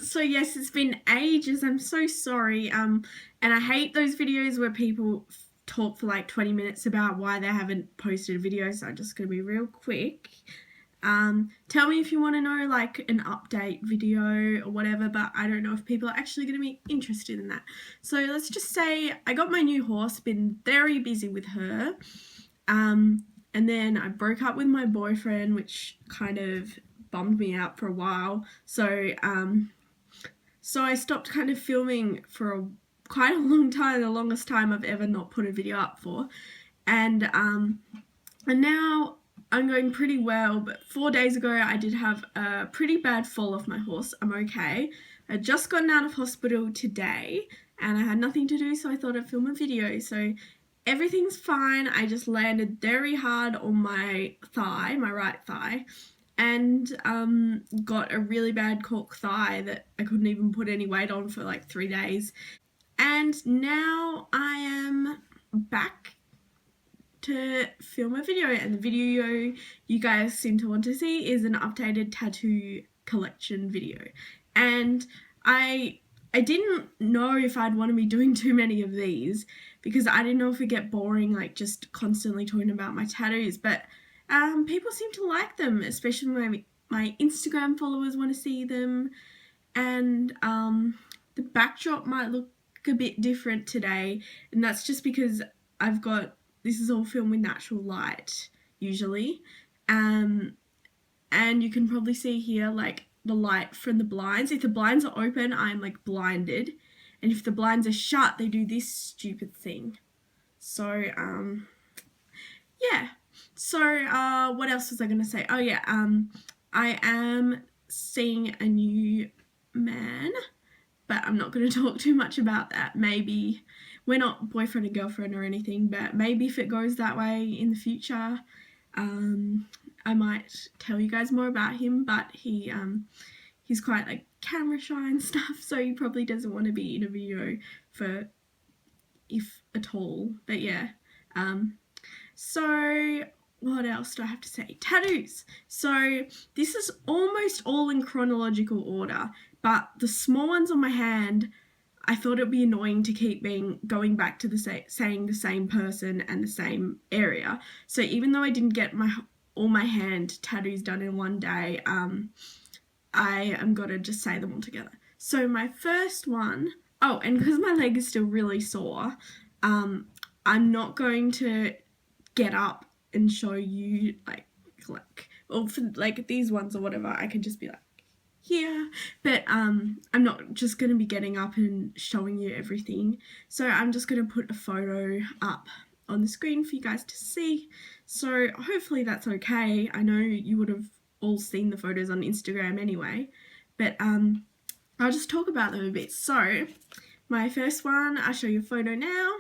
So yes, it's been ages. I'm so sorry. And I hate those videos where people talk for like 20 minutes about why they haven't posted a video. So I'm just gonna be real quick. Tell me if you want to know like an update video or whatever, but I don't know if people are actually going to be interested in that. So let's just say I got my new horse, been very busy with her. And then I broke up with my boyfriend, which kind of bummed me out for a while. So I stopped kind of filming for quite a long time, the longest time I've ever not put a video up for. And now I'm going pretty well, but 4 days ago I did have a pretty bad fall off my horse. I'm okay. I'd just gotten out of hospital today and I had nothing to do, so I thought I'd film a video. So everything's fine. I just landed very hard on my thigh, my right thigh, and got a really bad cork thigh that I couldn't even put any weight on for like 3 days. And now I am back to film a video, and the video you guys seem to want to see is an updated tattoo collection video. And I didn't know if I'd want to be doing too many of these because I didn't know if it'd get boring, like just constantly talking about my tattoos, but people seem to like them, especially my Instagram followers want to see them. And the backdrop might look a bit different today, and that's just because this is all filmed with natural light usually, and you can probably see here like the light from the blinds. If the blinds are open, I'm like blinded, and if the blinds are shut, they do this stupid thing. So yeah. So what else was I gonna say? Oh yeah, I am seeing a new man, but I'm not going to talk too much about that. Maybe we're not boyfriend and girlfriend or anything, but maybe if it goes that way in the future, I might tell you guys more about him. But he's quite like camera shy and stuff, so he probably doesn't want to be in a video for if at all. But yeah, so what else do I have to say? Tattoos. So this is almost all in chronological order, but the small ones on my hand, I thought it'd be annoying to keep going back to saying the same person and the same area. So even though I didn't get all my hand tattoos done in one day, I am gonna just say them all together. So my first one, oh, and because my leg is still really sore, I'm not going to get up and show you or for like these ones or whatever. I can just be like here, but I'm not just going to be getting up and showing you everything. So I'm just going to put a photo up on the screen for you guys to see. So hopefully that's okay. I know you would have all seen the photos on Instagram anyway, but I'll just talk about them a bit. So my first one, I'll show you a photo now.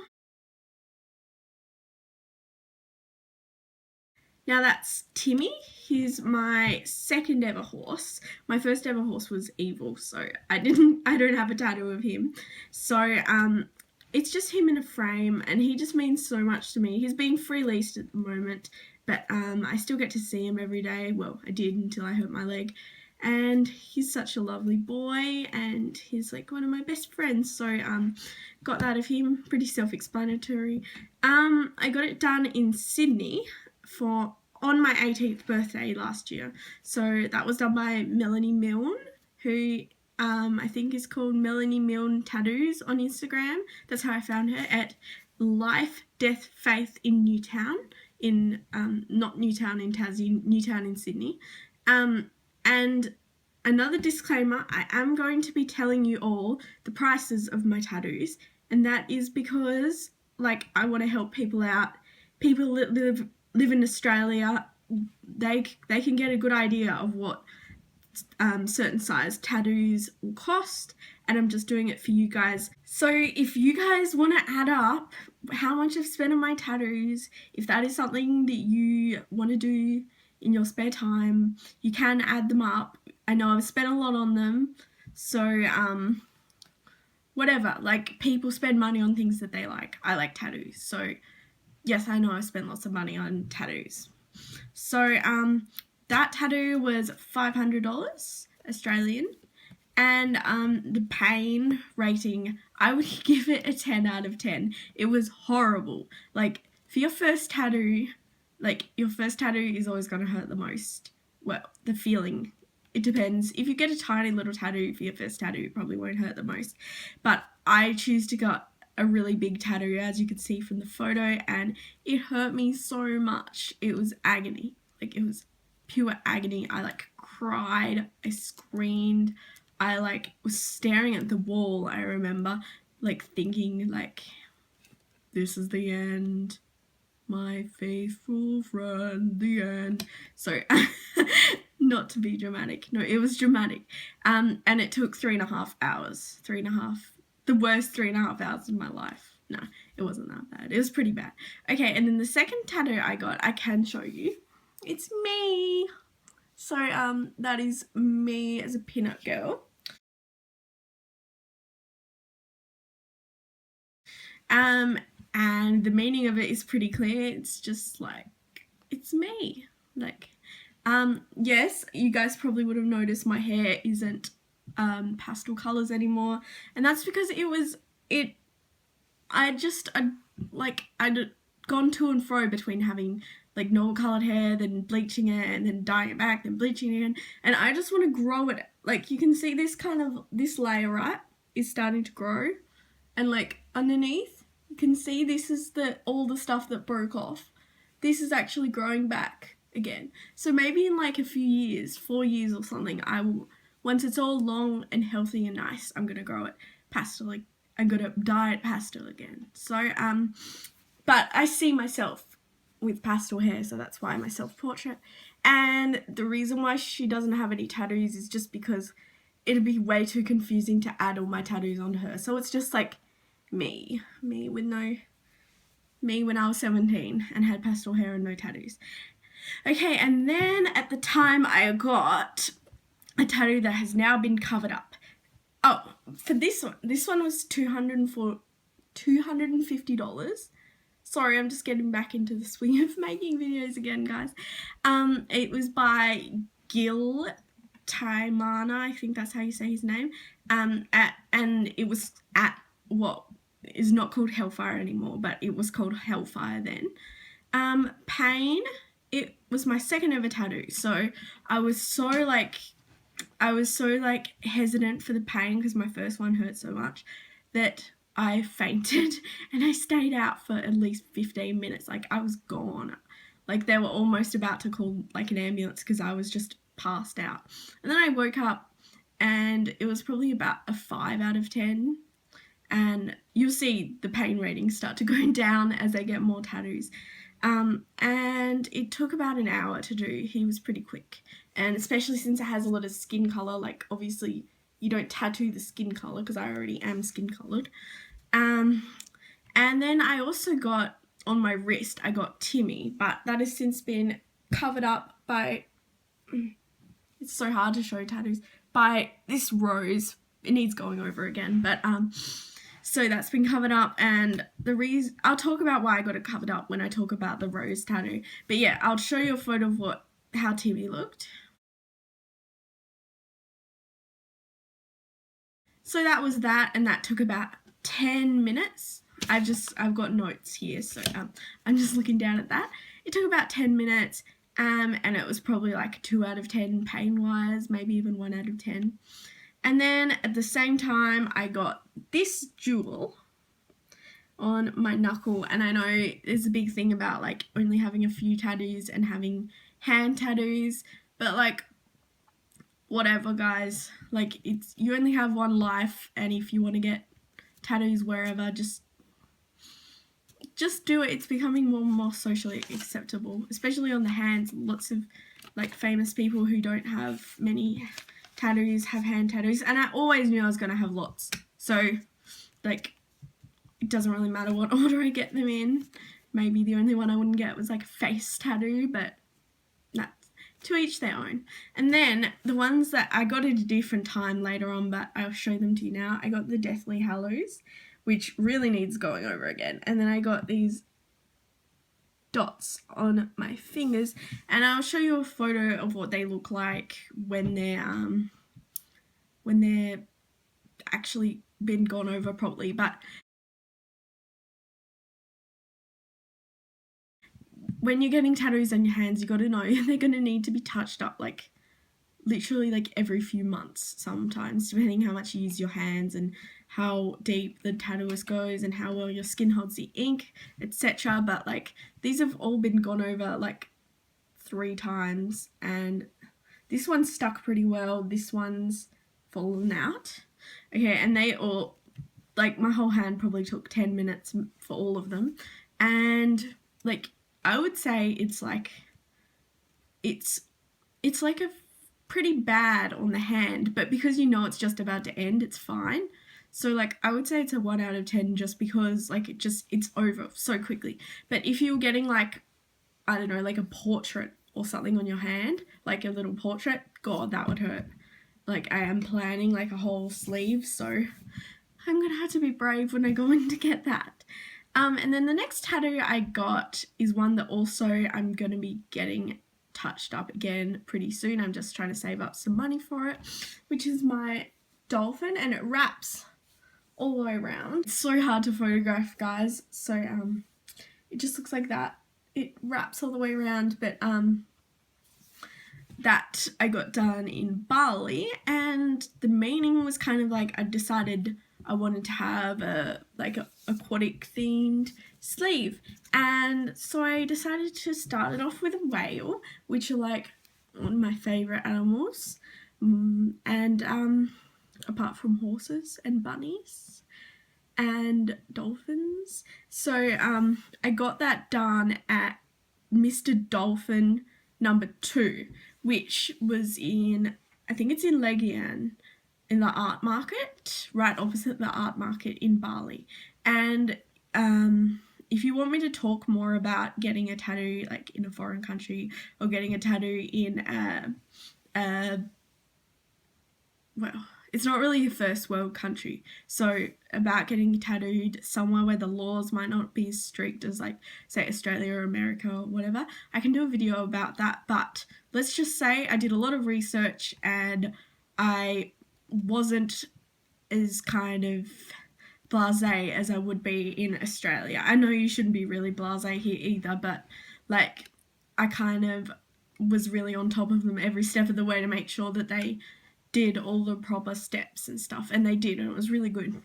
Now that's Timmy. He's my second ever horse. My first ever horse was Evil, so I don't have a tattoo of him. So it's just him in a frame, and he just means so much to me. He's being free-leased at the moment, but I still get to see him every day. Well, I did until I hurt my leg. And he's such a lovely boy, and he's like one of my best friends. So got that of him, pretty self-explanatory. I got it done in Sydney on my 18th birthday last year. So that was done by Melanie Milne, who I think is called Melanie Milne Tattoos on Instagram. That's how I found her, at Life, Death, Faith in Newtown, in not Newtown in Tassie, Newtown in Sydney. And another disclaimer, I am going to be telling you all the prices of my tattoos, and that is because like I want to help people out. People that live in Australia, they can get a good idea of what certain size tattoos will cost, and I'm just doing it for you guys. So if you guys want to add up how much I've spent on my tattoos, if that is something that you want to do in your spare time, you can add them up. I know I've spent a lot on them, so whatever, like people spend money on things that they like. I like tattoos, so yes, I know I spent lots of money on tattoos. So that tattoo was $500 Australian, And the pain rating, I would give it a 10 out of 10. It was horrible. Like, for your first tattoo, like, your first tattoo is always going to hurt the most. Well, the feeling, it depends. If you get a tiny little tattoo for your first tattoo, it probably won't hurt the most. But I choose to get a really big tattoo, as you can see from the photo, and it hurt me so much. It was agony. Like, it was pure agony. I like cried, I screamed, I like was staring at the wall. I remember like thinking like, this is the end, my faithful friend, the end. So not to be dramatic, no, it was dramatic. And it took 3.5 hours. The worst 3.5 hours of my life. No, it wasn't that bad. It was pretty bad. Okay, and then the second tattoo I got, I can show you. It's me. So that is me as a pinup girl. And the meaning of it is pretty clear. It's just like, it's me. Like, yes, you guys probably would have noticed my hair isn't pastel colors anymore, and that's because I'd gone to and fro between having like normal colored hair, then bleaching it, and then dyeing it back, then bleaching it again, and I just want to grow it. Like, you can see this layer, right, is starting to grow, and like underneath, you can see this is all the stuff that broke off. This is actually growing back again. So maybe in like a few years, 4 years or something, I will, once it's all long and healthy and nice, I'm gonna grow it pastel. Like, I'm gonna dye it pastel again. So but I see myself with pastel hair, so that's why my self-portrait. And the reason why she doesn't have any tattoos is just because it'd be way too confusing to add all my tattoos onto her. So it's just like me when I was 17 and had pastel hair and no tattoos. Okay, and then at the time I got a tattoo that has now been covered up. Oh, for this one was $250. Sorry, I'm just getting back into the swing of making videos again, guys. It was by Gil Taimana, I think that's how you say his name. And it was at what is not called Hellfire anymore, but it was called Hellfire then. Pain, it was my second ever tattoo, so I was so hesitant for the pain because my first one hurt so much that I fainted and I stayed out for at least 15 minutes. Like, I was gone. Like, they were almost about to call like an ambulance because I was just passed out. And then I woke up and it was probably about a 5 out of 10. And you'll see the pain ratings start to go down as I get more tattoos. And it took about an hour to do. He was pretty quick. And especially since it has a lot of skin color, like obviously you don't tattoo the skin color because I already am skin colored. And then I also got on my wrist, I got Timmy, but that has since been covered up by, it's so hard to show tattoos, by this rose. It needs going over again, but so that's been covered up, and the reason, I'll talk about why I got it covered up when I talk about the rose tattoo. But yeah, I'll show you a photo of how Timmy looked. So that was that, and that took about 10 minutes. I've got notes here, so I'm just looking down at that. It took about 10 minutes, and it was probably like 2 out of 10 pain-wise, maybe even 1 out of 10. And then at the same time, I got this jewel on my knuckle, and I know there's a big thing about like only having a few tattoos and having hand tattoos, but like, whatever, guys. Like, you only have one life, and if you want to get tattoos wherever, just do it. It's becoming more and more socially acceptable, especially on the hands. Lots of like famous people who don't have many tattoos have hand tattoos, and I always knew I was going to have lots, so like it doesn't really matter what order I get them in. Maybe the only one I wouldn't get was like a face tattoo, but that's to each their own. And then the ones that I got at a different time later on, but I'll show them to you now. I got the Deathly Hallows, which really needs going over again, and then I got these dots on my fingers, and I'll show you a photo of what they look like when they're when they're actually been gone over properly. But when you're getting tattoos on your hands, you got to know they're going to need to be touched up like literally like every few months sometimes, depending how much you use your hands and how deep the tattooist goes and how well your skin holds the ink, etc. But like these have all been gone over like 3 times, and this one's stuck pretty well, this one's fallen out. Okay, and they all, like my whole hand probably took 10 minutes for all of them, and like I would say it's like a pretty bad on the hand, but because you know it's just about to end, it's fine. So like I would say it's a 1 out of 10 just because like it's over so quickly. But if you're getting like, I don't know, like a portrait or something on your hand, like a little portrait, God, that would hurt. Like I am planning like a whole sleeve, so I'm gonna have to be brave when I go in to get that. And then the next tattoo I got is one that also I'm gonna be getting touched up again pretty soon. I'm just trying to save up some money for it, which is my dolphin, and it wraps all the way around. It's so hard to photograph, guys, so it just looks like that. It wraps all the way around, but that I got done in Bali, and the meaning was kind of like I decided I wanted to have a aquatic themed sleeve, and so I decided to start it off with a whale, which are like one of my favourite animals, and apart from horses and bunnies and dolphins. So I got that done at Mr. Dolphin number 2, which was in, I think it's in Legian, in the art market, right opposite the art market in Bali. And if you want me to talk more about getting a tattoo like in a foreign country or getting a tattoo in well, it's not really a first world country, so about getting tattooed somewhere where the laws might not be as strict as like say Australia or America or whatever, I can do a video about that. But let's just say I did a lot of research and I wasn't as kind of blasé as I would be in Australia. I know you shouldn't be really blasé here either, but like I kind of was really on top of them every step of the way to make sure that they did all the proper steps and stuff, and they did, and it was really good.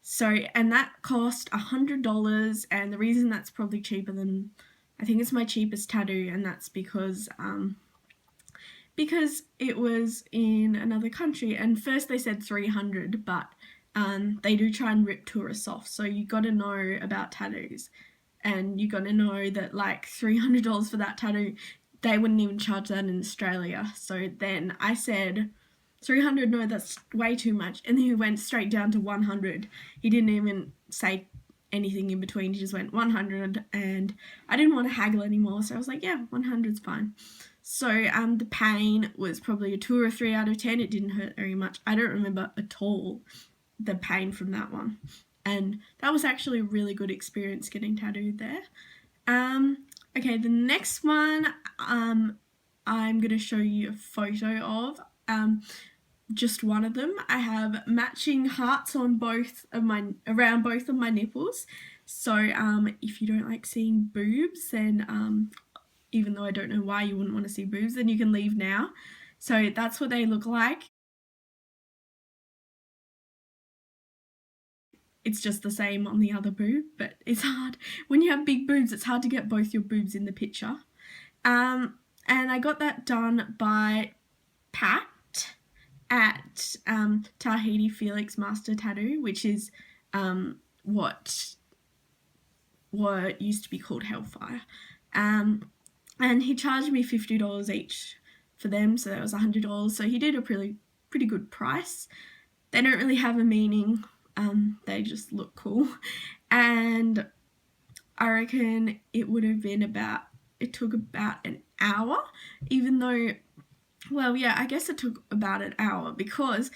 So, and that cost $100, and the reason that's probably cheaper than, I think it's my cheapest tattoo, and that's because it was in another country. And first they said 300, but they do try and rip tourists off, so you got to know about tattoos, and you got to know that like $300 for that tattoo, they wouldn't even charge that in Australia. So then I said 300, no, that's way too much. And then he went straight down to 100. He didn't even say anything in between. He just went 100, and I didn't want to haggle anymore, so I was like, yeah, 100's fine. So the pain was probably a 2 or 3 out of 10. It didn't hurt very much. I don't remember at all the pain from that one, and that was actually a really good experience getting tattooed there. Okay, the next one I'm gonna show you a photo of. Just one of them. I have matching hearts on around both of my nipples. So if you don't like seeing boobs, then even though I don't know why you wouldn't want to see boobs, then you can leave now. So that's what they look like. It's just the same on the other boob, but it's hard. When you have big boobs, it's hard to get both your boobs in the picture. And I got that done by Pact at Tahiti Felix Master Tattoo, which is what used to be called Hellfire. And he charged me $50 each for them, so that was $100. So he did a pretty good price. They don't really have a meaning. They just look cool, and I reckon it would have been it took about an hour, even though, well, yeah, I guess it took about an hour because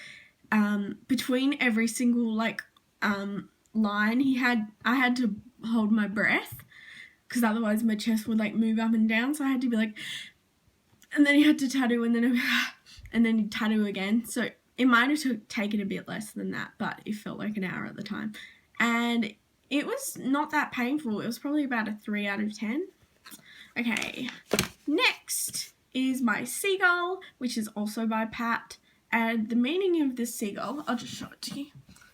between every single line I had to hold my breath because otherwise my chest would move up and down, so I had to be and then he had to tattoo, and then he'd tattoo again. So it might have taken a bit less than that, but it felt like an hour at the time. And it was not that painful. It was probably about a 3 out of 10. Okay, next is my seagull, which is also by Pat. And the meaning of this seagull, I'll just show it to you.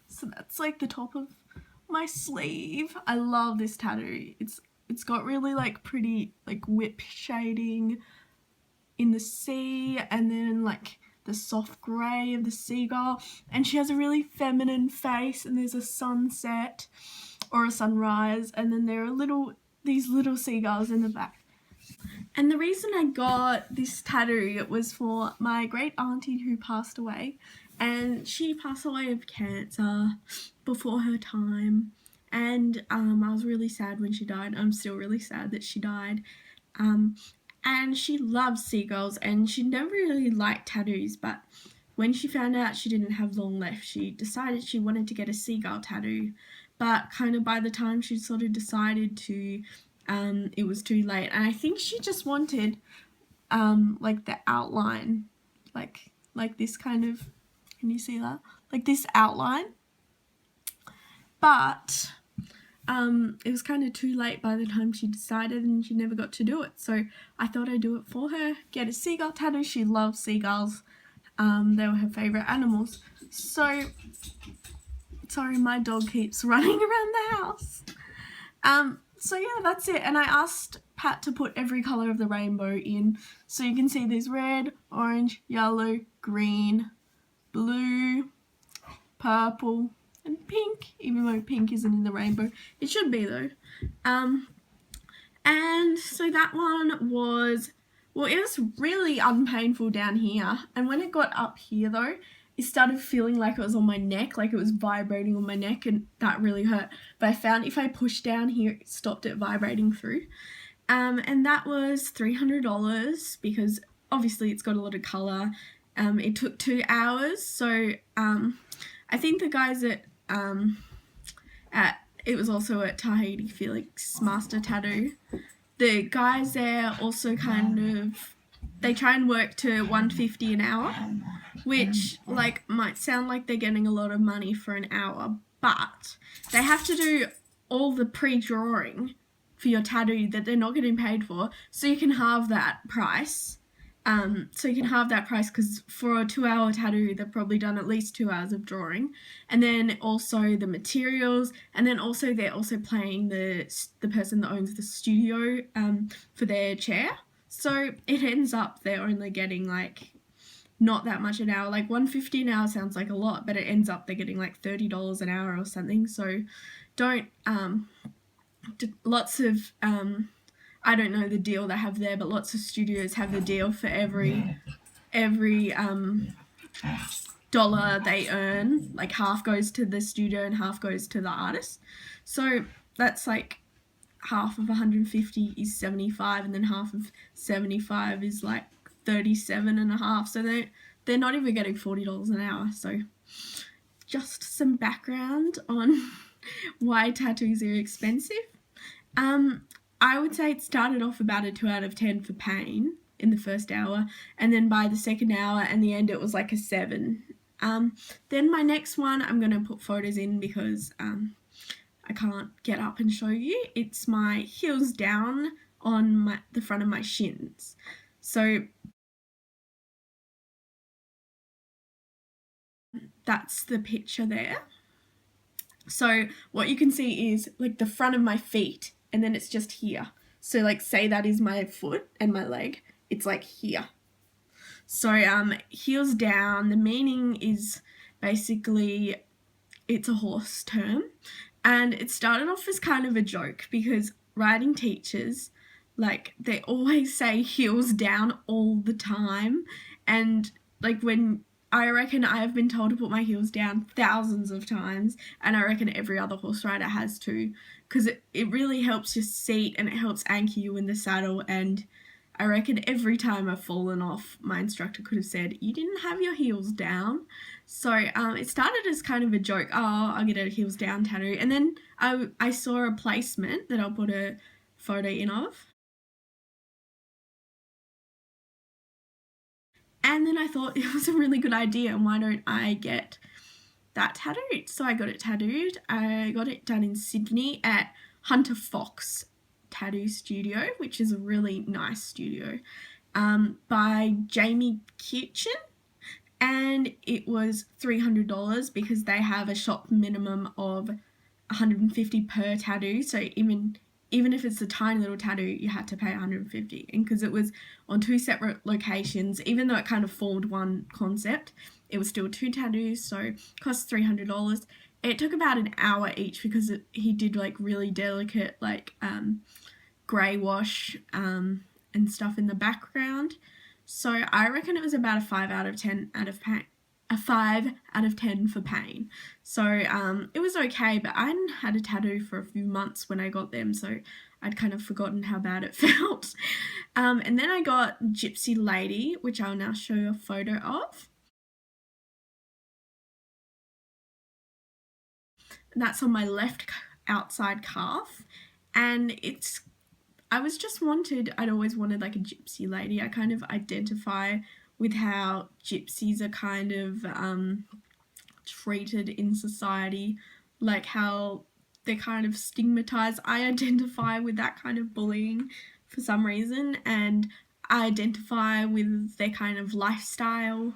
So that's like the top of my sleeve. I love this tattoo. It's got really like pretty like whip shading in the sea, and then like the soft grey of the seagull, and she has a really feminine face, and there's a sunset or a sunrise, and then there are these little seagulls in the back. And the reason I got this tattoo was for my great auntie who passed away, and she passed away of cancer before her time, and I was really sad when she died. I'm still really sad that she died. And she loves seagulls, and she never really liked tattoos, but when she found out she didn't have long left, she decided she wanted to get a seagull tattoo. But kind of by the time she sort of decided to, it was too late. And I think she just wanted like the outline, like this kind of, can you see that? Like this outline. But it was kind of too late by the time she decided, and she never got to do it. So I thought I'd do it for her, get a seagull tattoo. She loves seagulls. They were her favourite animals. So, sorry, my dog keeps running around the house. So yeah, that's it. And I asked Pat to put every colour of the rainbow in. So you can see there's red, orange, yellow, green, blue, purple, and pink, even though pink isn't in the rainbow. It should be though. And so that one was, well, it was really unpainful down here. And when it got up here though, it started feeling like it was on my neck, like it was vibrating on my neck, and that really hurt. But I found if I pushed down here, it stopped it vibrating through. And that was $300 because obviously it's got a lot of colour. It took 2 hours. So I think the guys at it was also at Tahiti Felix Master Tattoo. The guys there also kind of, they try and work to $150 an hour, which like might sound like they're getting a lot of money for an hour, but they have to do all the pre-drawing for your tattoo that they're not getting paid for, so you can halve that price. Because for a 2-hour tattoo, they've probably done at least 2 hours of drawing, and then also the materials, and then also they're also paying the person that owns the studio for their chair. So it ends up they're only getting like not that much an hour. Like $150 an hour sounds like a lot, but it ends up they're getting like $30 an hour or something. So don't lots of I don't know the deal they have there, but lots of studios have the deal for every dollar they earn, like half goes to the studio and half goes to the artist. So that's like half of 150 is 75, and then half of 75 is like 37 and a half. So they're not even getting $40 an hour. So just some background on why tattoos are expensive. I would say it started off about a 2 out of 10 for pain in the first hour, and then by the second hour and the end it was like a 7. Then my next one, I'm going to put photos in because I can't get up and show you. It's my heels down on the front of my shins. So that's the picture there. So what you can see is like the front of my feet, and then it's just here. So like say that is my foot and my leg, it's like here. So heels down, the meaning is basically it's a horse term, and it started off as kind of a joke because riding teachers, like they always say heels down all the time, and like when I reckon I have been told to put my heels down thousands of times, and I reckon every other horse rider has too, because it really helps your seat and it helps anchor you in the saddle. And I reckon every time I've fallen off, my instructor could have said, you didn't have your heels down. So it started as kind of a joke, oh, I'll get a heels down tattoo. And then I saw a placement that I'll put a photo in of. And then I thought it was a really good idea, and why don't I get that tattooed? So I got it tattooed. I got it done in Sydney at Hunter Fox Tattoo Studio, which is a really nice studio, by Jamie Kitchen. And it was $300 because they have a shop minimum of $150 per tattoo. So even if it's a tiny little tattoo, you had to pay $150. And because it was on 2 separate locations, even though it kind of formed one concept, it was still 2 tattoos, so it cost $300. It took about an hour each because he did like really delicate like grey wash and stuff in the background. So I reckon it was about a 5 out of 10 out of pain. A 5 out of 10 for pain. So it was okay, but I hadn't had a tattoo for a few months when I got them, so I'd kind of forgotten how bad it felt. And then I got Gypsy Lady, which I'll now show you a photo of. That's on my left outside calf, and I'd always wanted like a gypsy lady. I kind of identify with how gypsies are kind of treated in society, like how they're kind of stigmatized. I identify with that kind of bullying for some reason, and I identify with their kind of lifestyle.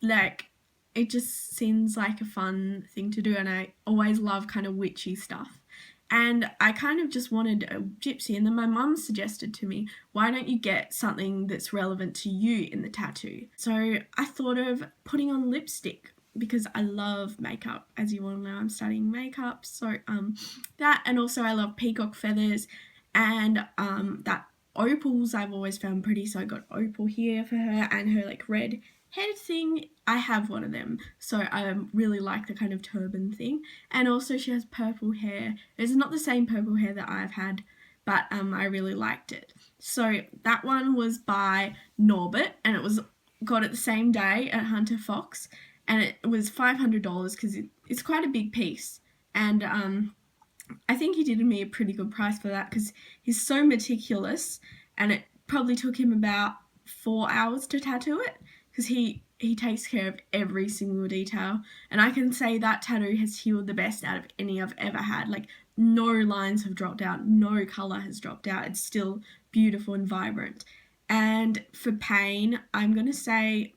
Like, it just seems like a fun thing to do, and I always love kind of witchy stuff. And I kind of just wanted a gypsy, and then my mum suggested to me, why don't you get something that's relevant to you in the tattoo? So I thought of putting on lipstick because I love makeup. As you all know, I'm studying makeup, so that, and also I love peacock feathers, and that opals I've always found pretty, so I got opal here for her, and her like red head thing, I have one of them, so I really like the kind of turban thing. And also she has purple hair. It's not the same purple hair that I've had, but I really liked it. So that one was by Norbert, and it was got it the same day at Hunter Fox, and it was $500 because it's quite a big piece. And I think he did me a pretty good price for that because he's so meticulous, and it probably took him about 4 hours to tattoo it because he takes care of every single detail. And I can say that tattoo has healed the best out of any I've ever had. Like, no lines have dropped out, no colour has dropped out. It's still beautiful and vibrant. And for pain, I'm going to say,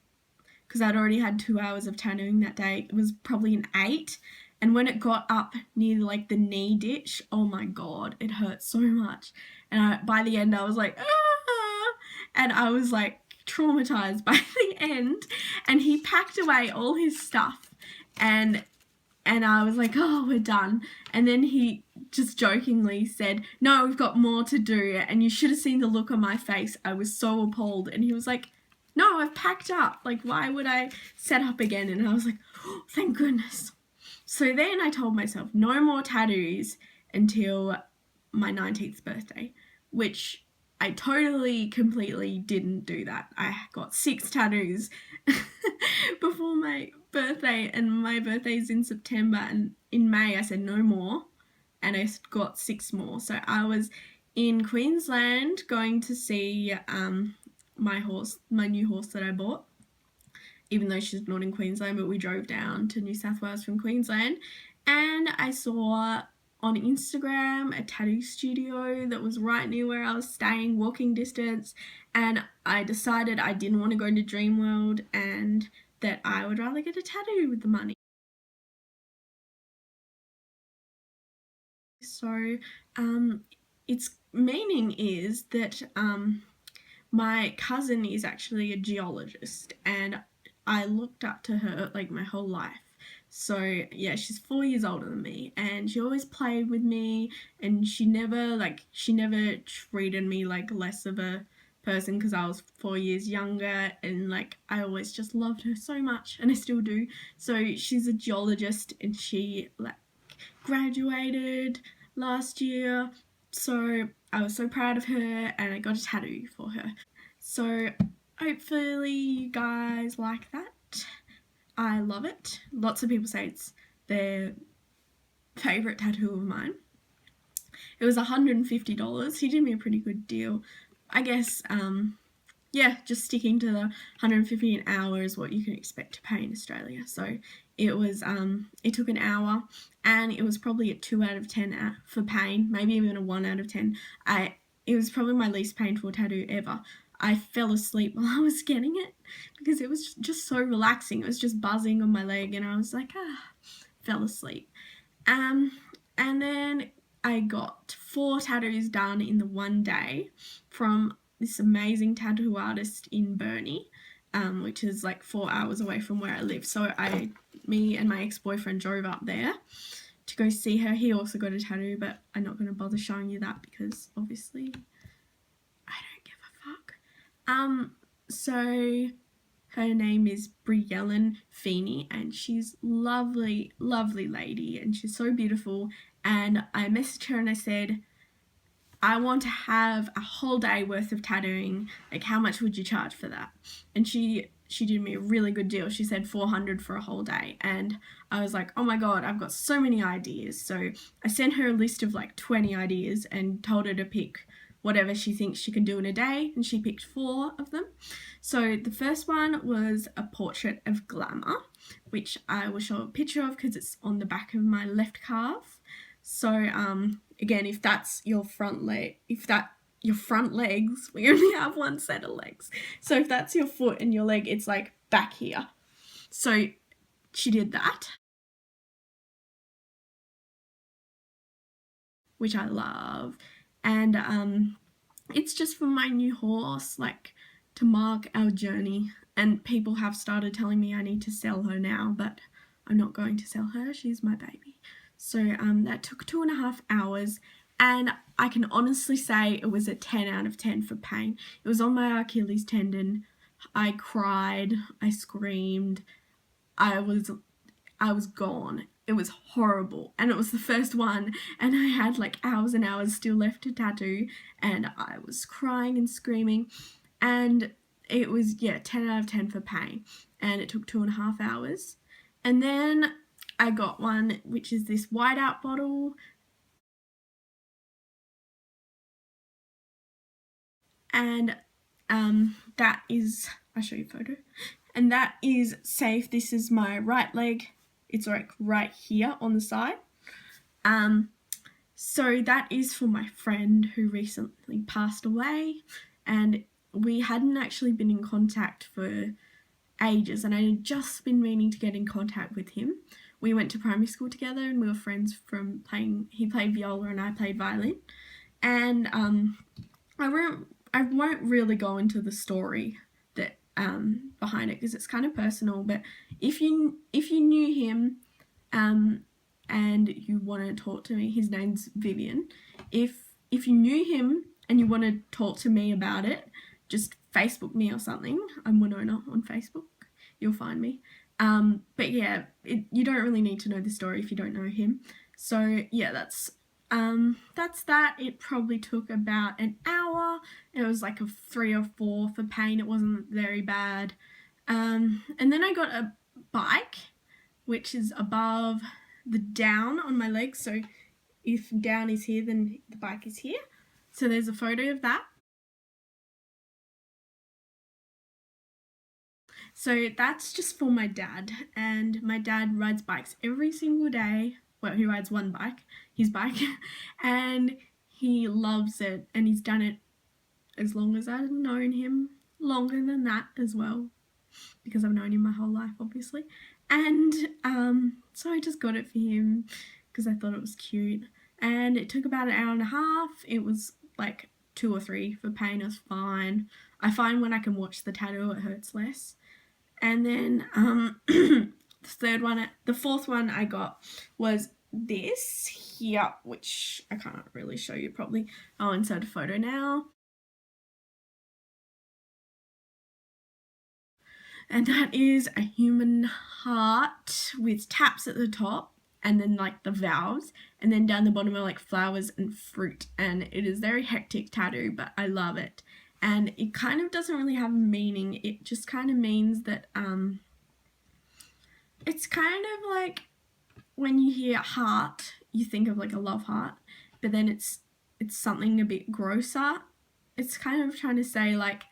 because I'd already had 2 hours of tattooing that day, it was probably an 8. And when it got up near like the knee ditch, oh my god, it hurt so much. And by the end I was like, ah! And I was like traumatized by the end. And he packed away all his stuff, and I was like, oh, we're done. And then he just jokingly said, no, we've got more to do. And you should have seen the look on my face. I was so appalled. And he was like, no, I've packed up. Like, why would I set up again? And I was like, oh, thank goodness. So then I told myself no more tattoos until my 19th birthday, which I totally, completely didn't do that. I got 6 tattoos before my birthday, and my birthday's in September, and in May I said no more, and I got 6 more. So I was in Queensland going to see my new horse that I bought, even though she's not in Queensland, but we drove down to New South Wales from Queensland, and I saw on Instagram a tattoo studio that was right near where I was staying, walking distance, and I decided I didn't want to go to Dreamworld and that I would rather get a tattoo with the money. So its meaning is that my cousin is actually a geologist, and I looked up to her like my whole life. So yeah, she's 4 years older than me, and she always played with me, and she never treated me like less of a person because I was 4 years younger, and like I always just loved her so much, and I still do. So she's a geologist, and she like graduated last year, so I was so proud of her, and I got a tattoo for her. So hopefully you guys like that. I love it. Lots of people say it's their favourite tattoo of mine. It was $150. He did me a pretty good deal. I guess, yeah, just sticking to the 150 an hour is what you can expect to pay in Australia. So it was it took an hour, and it was probably a 2 out of 10 for pain, maybe even a 1 out of 10. It was probably my least painful tattoo ever. I fell asleep while I was getting it because it was just so relaxing. It was just buzzing on my leg, and I was like, fell asleep. Um, and then I got 4 tattoos done in the one day from this amazing tattoo artist in Burnie, which is like 4 hours away from where I live. So me and my ex-boyfriend drove up there to go see her. He also got a tattoo, but I'm not going to bother showing you that because obviously I don't give a fuck. So her name is Briellen Feeney, and she's lovely, lovely lady, and she's so beautiful. And I messaged her and I said, I want to have a whole day worth of tattooing. Like, how much would you charge for that? And she did me a really good deal. She said $400 for a whole day. And I was like, oh my God, I've got so many ideas. So I sent her a list of like 20 ideas and told her to pick whatever she thinks she can do in a day, and she picked 4 of them. So the first one was a portrait of glamour, which I will show a picture of because it's on the back of my left calf. So again, if that's your front leg, your front legs, we only have one set of legs. So if that's your foot and your leg, it's like back here. So she did that, which I love. And it's just for my new horse, like to mark our journey. And people have started telling me I need to sell her now, but I'm not going to sell her. She's my baby. So that took 2.5 hours, and I can honestly say it was a 10 out of 10 for pain. It was on my Achilles tendon. I cried, I screamed, I was gone. It was horrible, and it was the first one, and I had like hours and hours still left to tattoo, and I was crying and screaming, and it was 10 out of 10 for pain, and it took 2.5 hours. And then I got one which is this whiteout bottle, and that is, I'll show you a photo, and that is safe. This is my right leg. It's like right here on the side. So that is for my friend who recently passed away, and we hadn't actually been in contact for ages, and I had just been meaning to get in contact with him. We went to primary school together, and we were friends from he played viola and I played violin. And I won't really go into the story that behind it because it's kind of personal, but if you knew him and you want to talk to me, his name's Vivian. If you knew him and you want to talk to me about it, just Facebook me or something. I'm Winona on Facebook. You'll find me. But yeah, you don't really need to know the story if you don't know him. So yeah, that's that. It probably took about an hour. It was like a 3 or 4 for pain. It wasn't very bad. And then I got a bike, which is above the down on my leg. So if down is here, then the bike is here. So there's a photo of that. So that's just for my dad, and my dad rides bikes every single day. Well, he rides one bike, his bike, and he loves it, and he's done it as long as I've known him, longer than that as well, because I've known him my whole life, obviously. And so I just got it for him because I thought it was cute, and it took about an hour and a half. It was like 2 or 3 for pain. It was fine. I find when I can watch the tattoo, it hurts less. And then the fourth one I got was this here, which I can't really show you properly. I'll insert a photo now. And that is a human heart with taps at the top, and then like the valves, and then down the bottom are like flowers and fruit. And it is very hectic tattoo, but I love it. And it kind of doesn't really have a meaning. It just kind of means that it's kind of like when you hear heart, you think of like a love heart, but then it's something a bit grosser. It's kind of trying to say like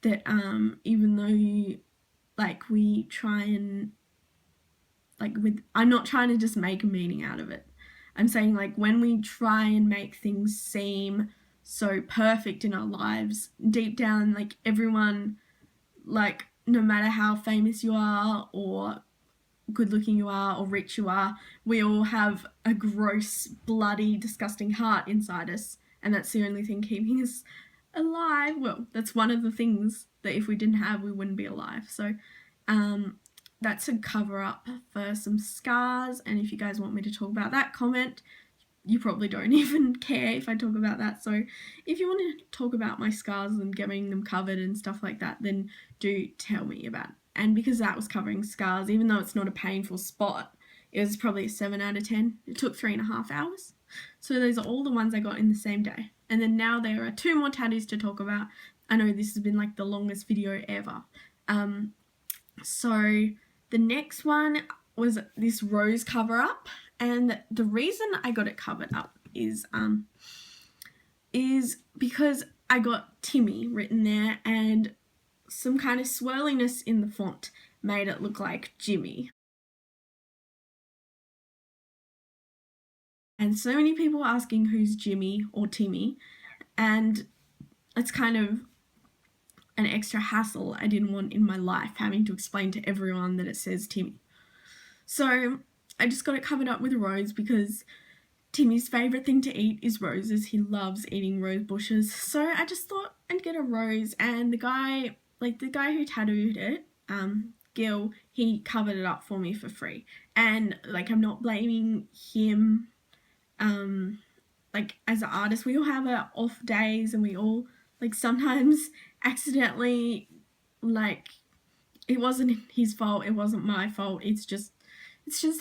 that even though like we try and I'm not trying to just make a meaning out of it. I'm saying like when we try and make things seem so perfect in our lives, deep down, like everyone, like no matter how famous you are or good looking you are or rich you are, we all have a gross, bloody, disgusting heart inside us. And that's the only thing keeping us alive. Well, that's one of the things that if we didn't have, we wouldn't be alive. So, that's a cover up for some scars. And if you guys want me to talk about that, comment. You probably don't even care if I talk about that. So if you want to talk about my scars and getting them covered and stuff like that, then do tell me about it. And because that was covering scars, even though it's not a painful spot, it was probably a 7 out of 10. It took 3.5 hours. So those are all the ones I got in the same day. And then now there are 2 more tattoos to talk about. I know this has been like the longest video ever. So the next one was this rose cover up, and the reason I got it covered up is because I got Timmy written there, and some kind of swirliness in the font made it look like Jimmy. And so many people were asking who's Jimmy or Timmy, and it's kind of an extra hassle I didn't want in my life, having to explain to everyone that it says Timmy. So I just got it covered up with a rose because Timmy's favourite thing to eat is roses. He loves eating rose bushes. So I just thought I'd get a rose, and the guy who tattooed it, Gil, he covered it up for me for free. And like I'm not blaming him. Like as an artist, we all have our off days, and we all like sometimes accidentally, like it wasn't his fault, it wasn't my fault. It's just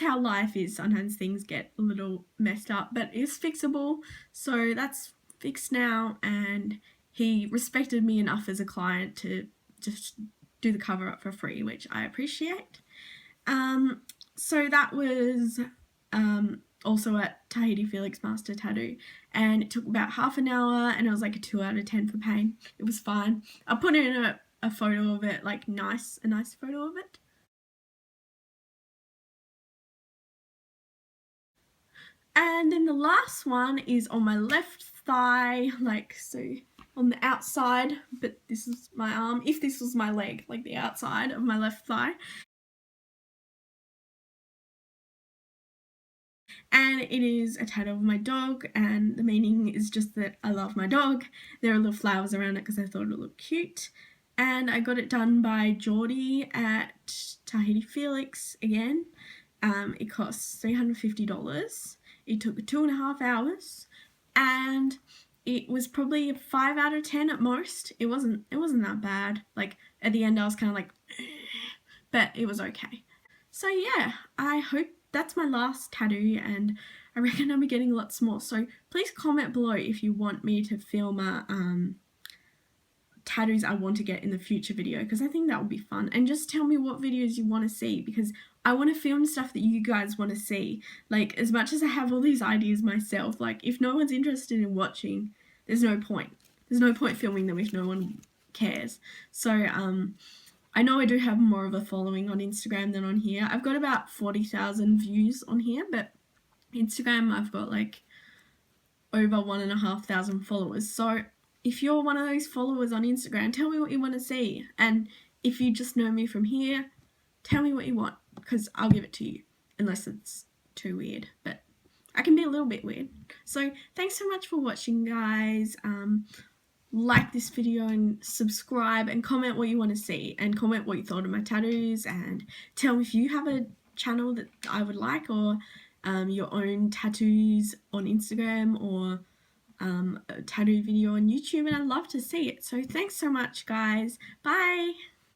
how life is. Sometimes things get a little messed up, but it's fixable. So that's fixed now, and he respected me enough as a client to just do the cover up for free, which I appreciate. So that was also at Tahiti Felix Master Tattoo, and it took about half an hour, and it was like a 2 out of 10 for pain. It was fine. I'll put in a photo of it, like a nice photo of it. And then the last one is on my left thigh, like so on the outside, but this is my arm. If this was my leg, like the outside of my left thigh. And it is a tattoo of my dog, and the meaning is just that I love my dog. There are little flowers around it because I thought it would look cute. And I got it done by Geordie at Tahiti Felix again. It costs $350. It took 2.5 hours, and it was probably a 5 out of 10 at most. It wasn't that bad. Like at the end I was kind of like but it was okay. So yeah, I hope that's my last tattoo, and I reckon I'll be getting lots more. So please comment below if you want me to film a tattoos I want to get in the future video, because I think that would be fun. And just tell me what videos you want to see, because I want to film stuff that you guys want to see. Like as much as I have all these ideas myself, like if no one's interested in watching, there's no point filming them if no one cares. So I know I do have more of a following on Instagram than on here. I've got about 40,000 views on here, but Instagram I've got like over 1,500 followers. So if you're one of those followers on Instagram, tell me what you want to see. And if you just know me from here, tell me what you want, because I'll give it to you, unless it's too weird. But I can be a little bit weird. So thanks so much for watching, guys. Like this video and subscribe, and comment what you want to see, and comment what you thought of my tattoos, and tell me if you have a channel that I would like, or your own tattoos on Instagram, or a tattoo video on YouTube, and I'd love to see it. So thanks so much, guys. Bye.